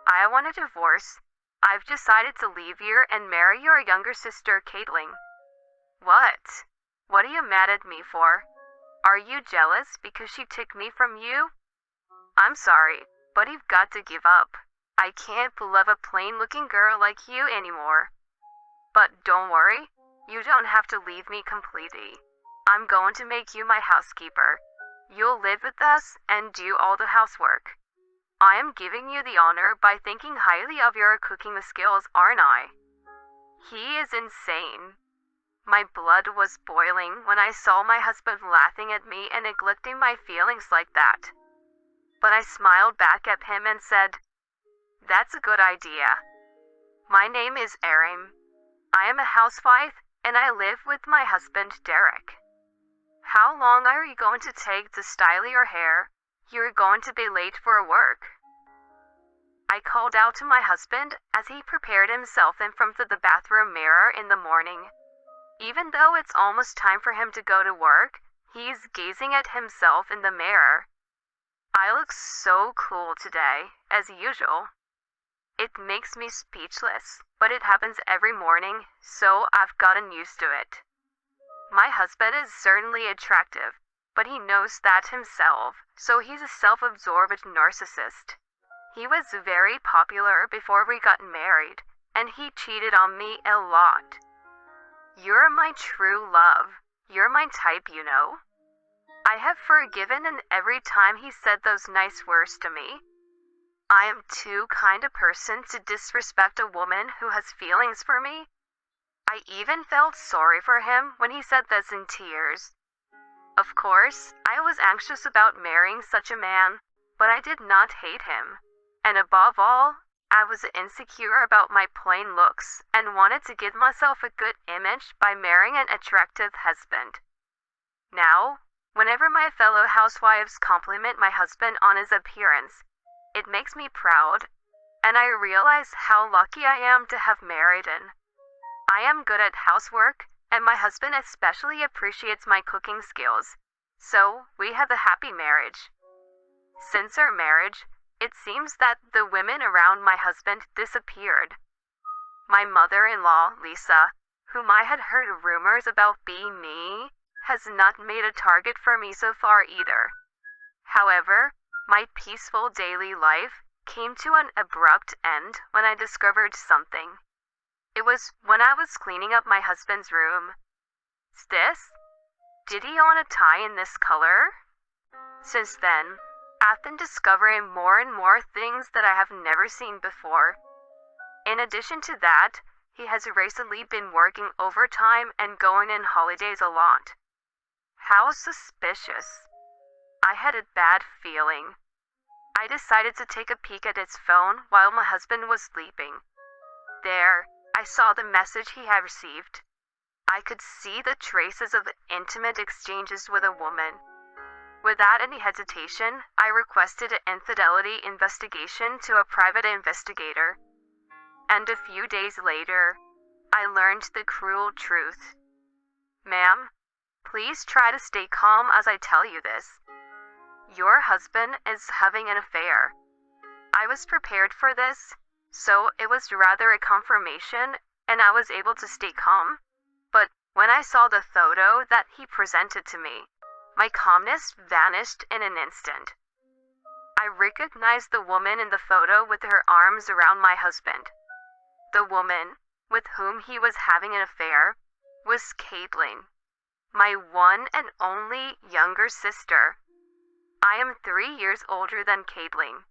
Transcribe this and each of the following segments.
I want a divorce. I've decided to leave you and marry your younger sister, Caitlin. What? What are you mad at me for? Are you jealous because she took me from you? I'm sorry, but you've got to give up. I can't love a plain-looking girl like you anymore. But don't worry, you don't have to leave me completely. I'm going to make you my housekeeper. You'll live with us and do all the housework. I am giving you the honor by thinking highly of your cooking skills, aren't I? He is insane. My blood was boiling when I saw my husband laughing at me and neglecting my feelings like that. But I smiled back at him and said, "That's a good idea. My name is Erin. I am a housewife and I live with my husband, Derek. How long are you going to take to style your hair? You're going to be late for work." I called out to my husband as he prepared himself in front of the bathroom mirror in the morning. Even though it's almost time for him to go to work, he's gazing at himself in the mirror. I look so cool today, as usual. It makes me speechless, but it happens every morning, so I've gotten used to it. My husband is certainly attractive, but he knows that himself, so he's a self-absorbed narcissist. He was very popular before we got married, and he cheated on me a lot. You're my true love. You're my type, you know. I have forgiven him every time he said those nice words to me. I am too kind a person to disrespect a woman who has feelings for me. I even felt sorry for him when he said this in tears. Of course, I was anxious about marrying such a man, but I did not hate him. And above all, I was insecure about my plain looks and wanted to give myself a good image by marrying an attractive husband. Now, whenever my fellow housewives compliment my husband on his appearance, it makes me proud, and I realize how lucky I am to have married him. I am good at housework, and my husband especially appreciates my cooking skills, so we have a happy marriage. Since our marriage, it seems that the women around my husband disappeared. My mother-in-law, Lisa, whom I had heard rumors about being me, has not made a target for me so far either. However, my peaceful daily life came to an abrupt end when I discovered something. It was when I was cleaning up my husband's room. This? Did he own a tie in this color? Since then, I've been discovering more and more things that I have never seen before. In addition to that, he has recently been working overtime and going on holidays a lot. How suspicious. I had a bad feeling. I decided to take a peek at his phone while my husband was sleeping. There, I saw the message he had received. I could see the traces of intimate exchanges with a woman. Without any hesitation, I requested an infidelity investigation to a private investigator. And a few days later, I learned the cruel truth. Ma'am, please try to stay calm as I tell you this. Your husband is having an affair. I was prepared for this, so it was rather a confirmation, and I was able to stay calm. But when I saw the photo that he presented to me, my calmness vanished in an instant. I recognized the woman in the photo with her arms around my husband. The woman, with whom he was having an affair, was Caitlin, my one and only younger sister. I am 3 years older than Caitlin.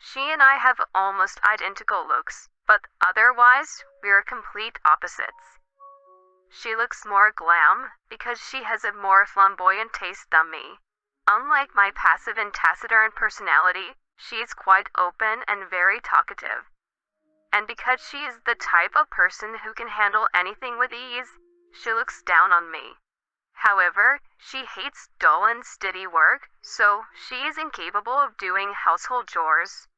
She and I have almost identical looks, but otherwise, we are complete opposites. She looks more glam because she has a more flamboyant taste than me. Unlike my passive and taciturn personality, she is quite open and very talkative. And because she is the type of person who can handle anything with ease, she looks down on me. However, she hates dull and steady work, so she is incapable of doing household chores.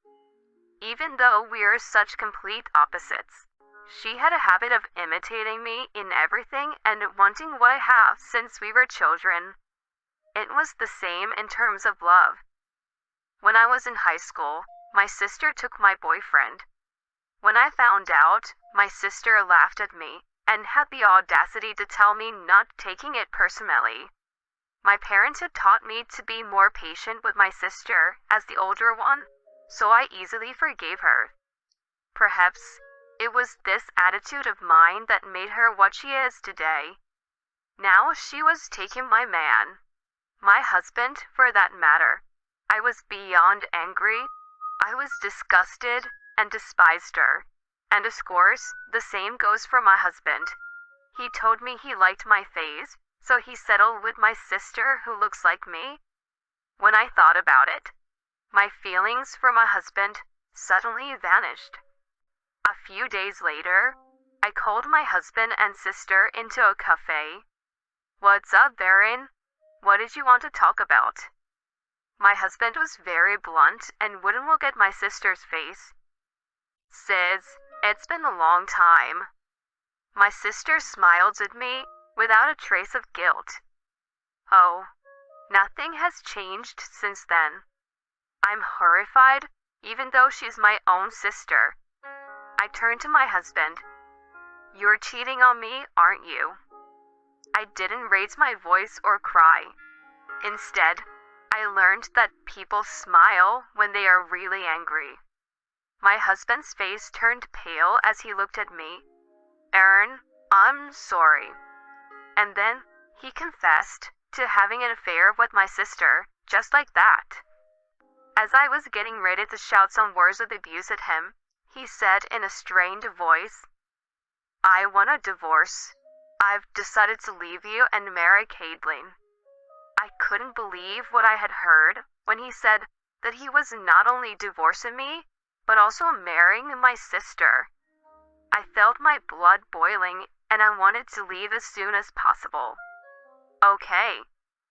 Even though we are such complete opposites, she had a habit of imitating me in everything and wanting what I have since we were children. It was the same in terms of love. When I was in high school, My sister took my boyfriend. When I found out, my sister laughed at me and had the audacity to tell me not taking it personally. My parents had taught me to be more patient with my sister as the older one, so I easily forgave her. Perhaps it was this attitude of mine that made her what she is today. Now she was taking my man. My husband, for that matter. I was beyond angry. I was disgusted and despised her. And of course, the same goes for my husband. He told me he liked my face, so he settled with my sister who looks like me. When I thought about it, my feelings for my husband suddenly vanished. A few days later, I called my husband and sister into a cafe. "What's up, Baron? What did you want to talk about?" My husband was very blunt and wouldn't look at my sister's face. "Sis, it's been a long time." My sister smiled at me without a trace of guilt. Oh, nothing has changed since then. I'm horrified, even though she's my own sister. I turned to my husband. "You're cheating on me, aren't you?" I didn't raise my voice or cry. Instead, I learned that people smile when they are really angry. My husband's face turned pale as he looked at me. "Aaron, I'm sorry." And then he confessed to having an affair with my sister, just like that. As I was getting ready to shout some words of abuse at him, he said in a strained voice, "I want a divorce. I've decided to leave you and marry Caitlin." I couldn't believe what I had heard when he said that he was not only divorcing me, but also marrying my sister. I felt my blood boiling and I wanted to leave as soon as possible. "Okay,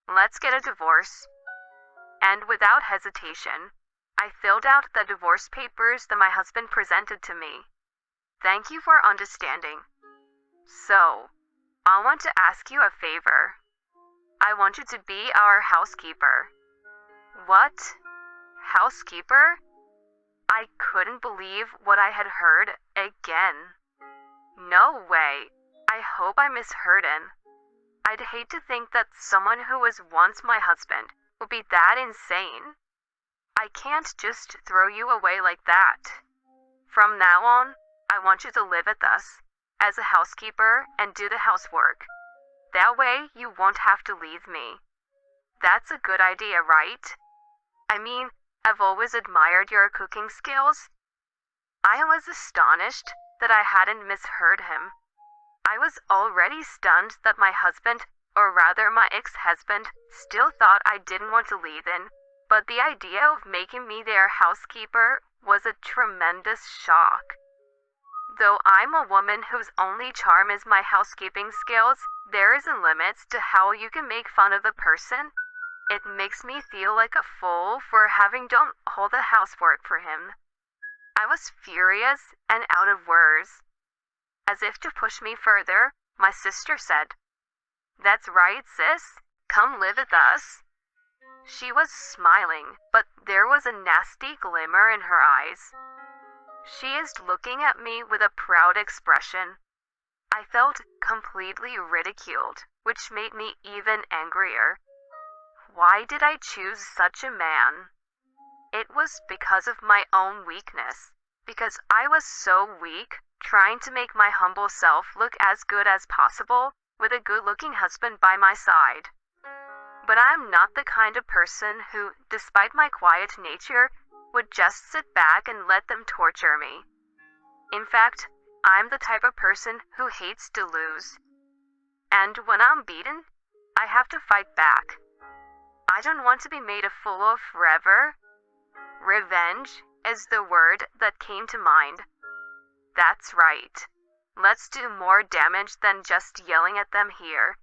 let's get a divorce." And without hesitation, I filled out the divorce papers that my husband presented to me. "Thank you for understanding. So, I want to ask you a favor. I want you to be our housekeeper." "What? Housekeeper?" I couldn't believe what I had heard again. No way. I hope I misheard him. I'd hate to think that someone who was once my husband would be that insane. I can't just throw you away like that. From now on, I want you to live with us as a housekeeper and do the housework. That way you won't have to leave me. That's a good idea, right? I mean, I've always admired your cooking skills." I was astonished that I hadn't misheard him. I was already stunned that my husband, or rather my ex-husband, still thought I didn't want to leave in, but the idea of making me their housekeeper was a tremendous shock. Though I'm a woman whose only charm is my housekeeping skills, there is a limit to how you can make fun of a person. It makes me feel like a fool for having done all the housework for him. I was furious and out of words. As if to push me further, my sister said, "That's right, sis. Come live with us." She was smiling, but there was a nasty glimmer in her eyes. She is looking at me with a proud expression. I felt completely ridiculed, which made me even angrier. Why did I choose such a man? It was because of my own weakness, because I was so weak, trying to make my humble self look as good as possible with a good-looking husband by my side. But I'm not the kind of person who, despite my quiet nature, would just sit back and let them torture me. In fact, I'm the type of person who hates to lose. And when I'm beaten, I have to fight back. I don't want to be made a fool of forever. Revenge is the word that came to mind. That's right. Let's do more damage than just yelling at them here.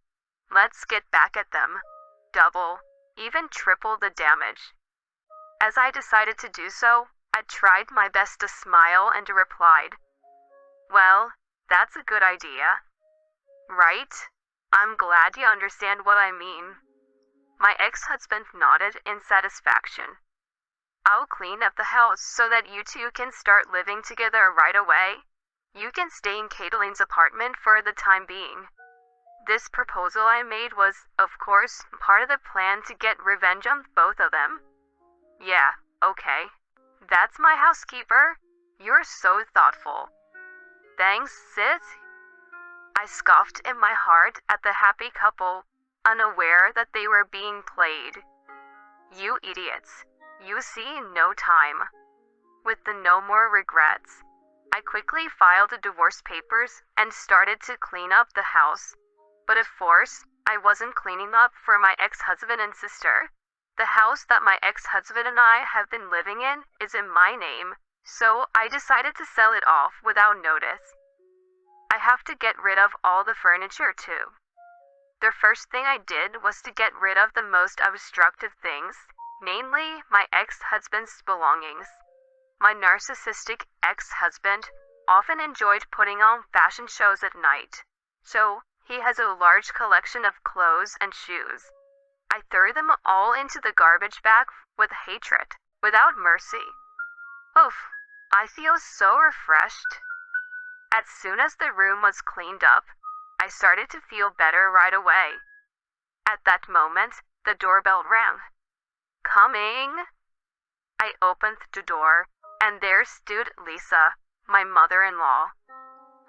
Let's get back at them. Double, even triple the damage. As I decided to do so, I tried my best to smile and replied, "Well, that's a good idea." "Right? I'm glad you understand what I mean." My ex-husband nodded in satisfaction. I'll clean up the house so that you two can start living together right away. You can stay in Caitlin's apartment for the time being. This proposal I made was, of course, part of the plan to get revenge on both of them. Yeah, okay. That's my housekeeper. You're so thoughtful. Thanks, sis. I scoffed in my heart at the happy couple, unaware that they were being played. You idiots. You see in no time. With the no more regrets, I quickly filed the divorce papers and started to clean up the house. But of course, I wasn't cleaning up for my ex-husband and sister. The house that my ex-husband and I have been living in is in my name, so I decided to sell it off without notice. I have to get rid of all the furniture too. The first thing I did was to get rid of the most obstructive things, namely my ex-husband's belongings. My narcissistic ex-husband often enjoyed putting on fashion shows at night, so he has a large collection of clothes and shoes. I threw them all into the garbage bag with hatred, without mercy. Oof, I feel so refreshed. As soon as the room was cleaned up, I started to feel better right away. At that moment, the doorbell rang. Coming! I opened the door, and there stood Lisa, my mother-in-law.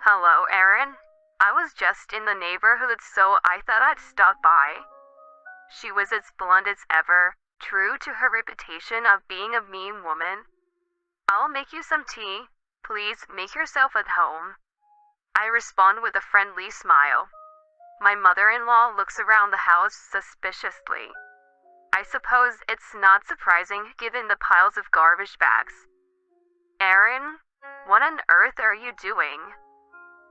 Hello, Erin. I was just in the neighborhood, so I thought I'd stop by. She was as blunt as ever, true to her reputation of being a mean woman. I'll make you some tea. Please make yourself at home. I respond with a friendly smile. My mother-in-law looks around the house suspiciously. I suppose it's not surprising given the piles of garbage bags. Erin, what on earth are you doing?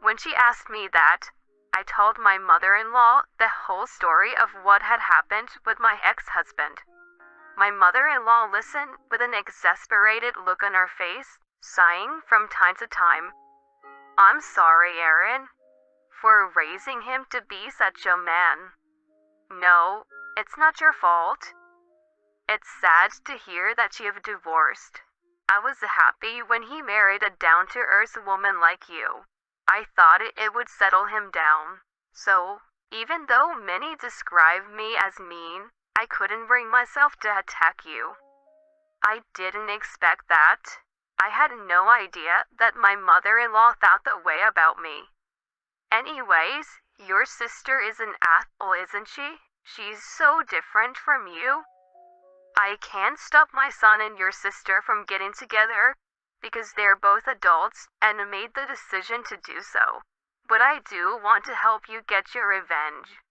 When she asked me that, I told my mother-in-law the whole story of what had happened with my ex-husband. My mother-in-law listened with an exasperated look on her face, sighing from time to time. I'm sorry, Erin, for raising him to be such a man. No, it's not your fault. It's sad to hear that you have divorced. I was happy when he married a down-to-earth woman like you. I thought it would settle him down. So, even though many describe me as mean, I couldn't bring myself to attack you. I didn't expect that. I had no idea that my mother-in-law thought that way about me. Anyways, your sister is an asshole, isn't she? She's so different from you. I can't stop my son and your sister from getting together because they're both adults and made the decision to do so. But I do want to help you get your revenge.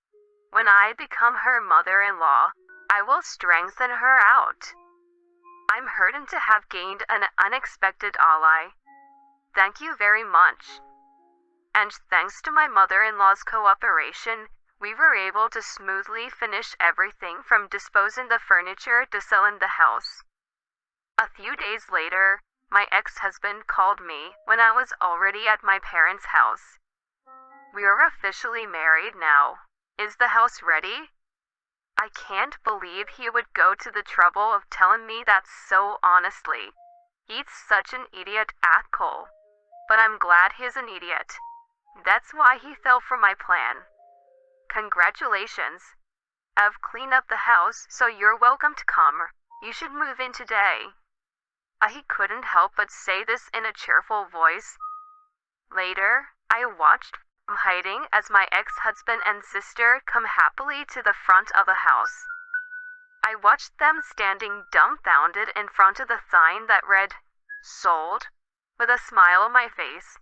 When I become her mother-in-law, I will strengthen her out. I'm heartened to have gained an unexpected ally. Thank you very much. And thanks to my mother-in-law's cooperation, we were able to smoothly finish everything from disposing the furniture to selling the house. A few days later, my ex-husband called me when I was already at my parents' house. We are officially married now. Is the house ready? I can't believe he would go to the trouble of telling me that so honestly. He's such an idiot asshole. But I'm glad he's an idiot. That's why he fell for my plan. Congratulations. I've cleaned up the house, so you're welcome to come. You should move in today. I couldn't help but say this in a cheerful voice. Later, I watched from hiding as my ex-husband and sister come happily to the front of the house. I watched them standing dumbfounded in front of the sign that read, "Sold," with a smile on my face.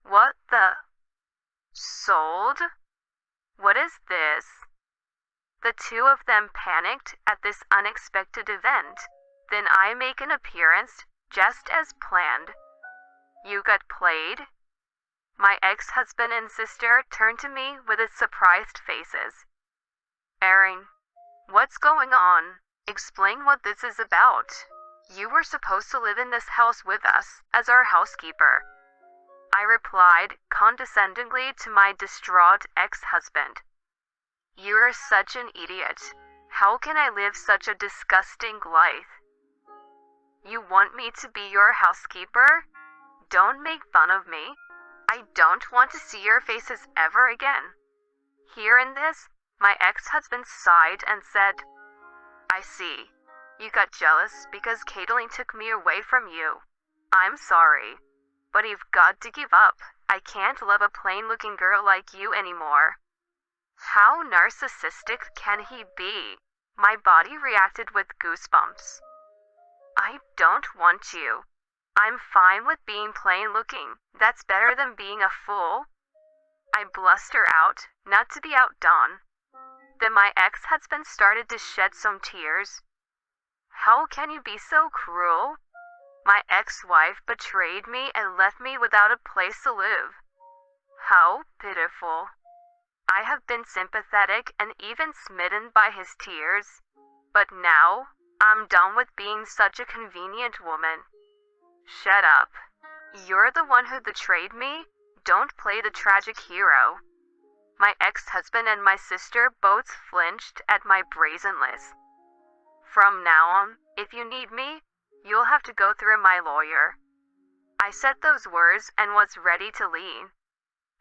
What the? Sold? What is this? The two of them panicked at this unexpected event. Then I make an appearance, just as planned. You got played? My ex-husband and sister turned to me with surprised faces. Erin, what's going on? Explain what this is about. You were supposed to live in this house with us as our housekeeper. I replied condescendingly to my distraught ex-husband. You are such an idiot. How can I live such a disgusting life? You want me to be your housekeeper? Don't make fun of me. I don't want to see your faces ever again. Hearing this, my ex-husband sighed and said, I see. You got jealous because Caitlin took me away from you. I'm sorry, but you've got to give up. I can't love a plain-looking girl like you anymore. How narcissistic can he be? My body reacted with goosebumps. I don't want you. I'm fine with being plain-looking. That's better than being a fool. I blustered out, not to be outdone. Then my ex-husband started to shed some tears. How can you be so cruel? My ex-wife betrayed me and left me without a place to live. How pitiful. I have been sympathetic and even smitten by his tears. But now, I'm done with being such a convenient woman. Shut up. You're the one who betrayed me. Don't play the tragic hero. My ex-husband and my sister both flinched at my brazenness. From now on, if you need me, you'll have to go through my lawyer. I said those words and was ready to leave.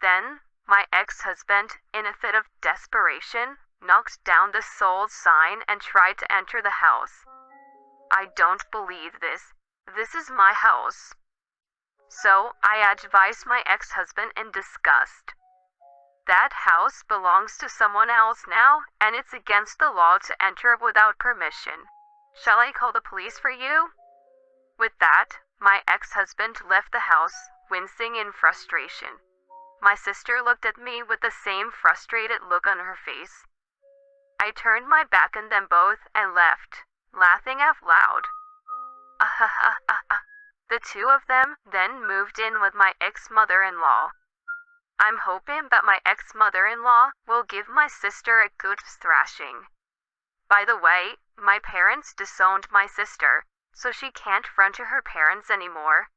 Then, my ex-husband, in a fit of desperation, knocked down the sold sign and tried to enter the house. I don't believe this. This is my house. So, I advised my ex-husband in disgust. That house belongs to someone else now, and it's against the law to enter without permission. Shall I call the police for you? With that, my ex-husband left the house, wincing in frustration. My sister looked at me with the same frustrated look on her face. I turned my back on them both and left, laughing out loud. The two of them then moved in with my ex-mother-in-law. I'm hoping that my ex-mother-in-law will give my sister a good thrashing. By the way, my parents disowned my sister, so she can't run to her parents anymore.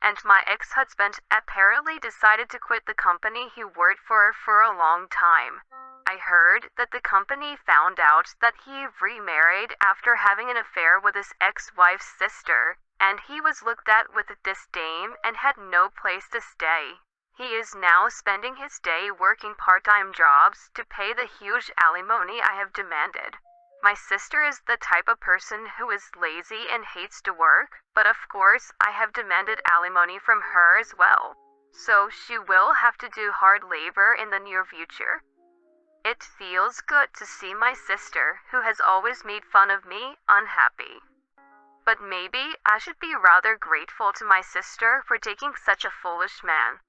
And my ex-husband apparently decided to quit the company he worked for a long time. I heard that the company found out that he remarried after having an affair with his ex-wife's sister, and he was looked at with disdain and had no place to stay. He is now spending his day working part-time jobs to pay the huge alimony I have demanded. My sister is the type of person who is lazy and hates to work, but of course I have demanded alimony from her as well. So she will have to do hard labor in the near future. It feels good to see my sister, who has always made fun of me, unhappy. But maybe I should be rather grateful to my sister for taking such a foolish man.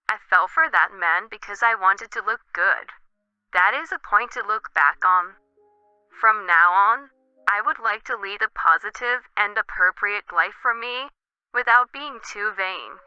I fell for that man because I wanted to look good. That is a point to look back on. From now on, I would like to lead a positive and appropriate life for me without being too vain.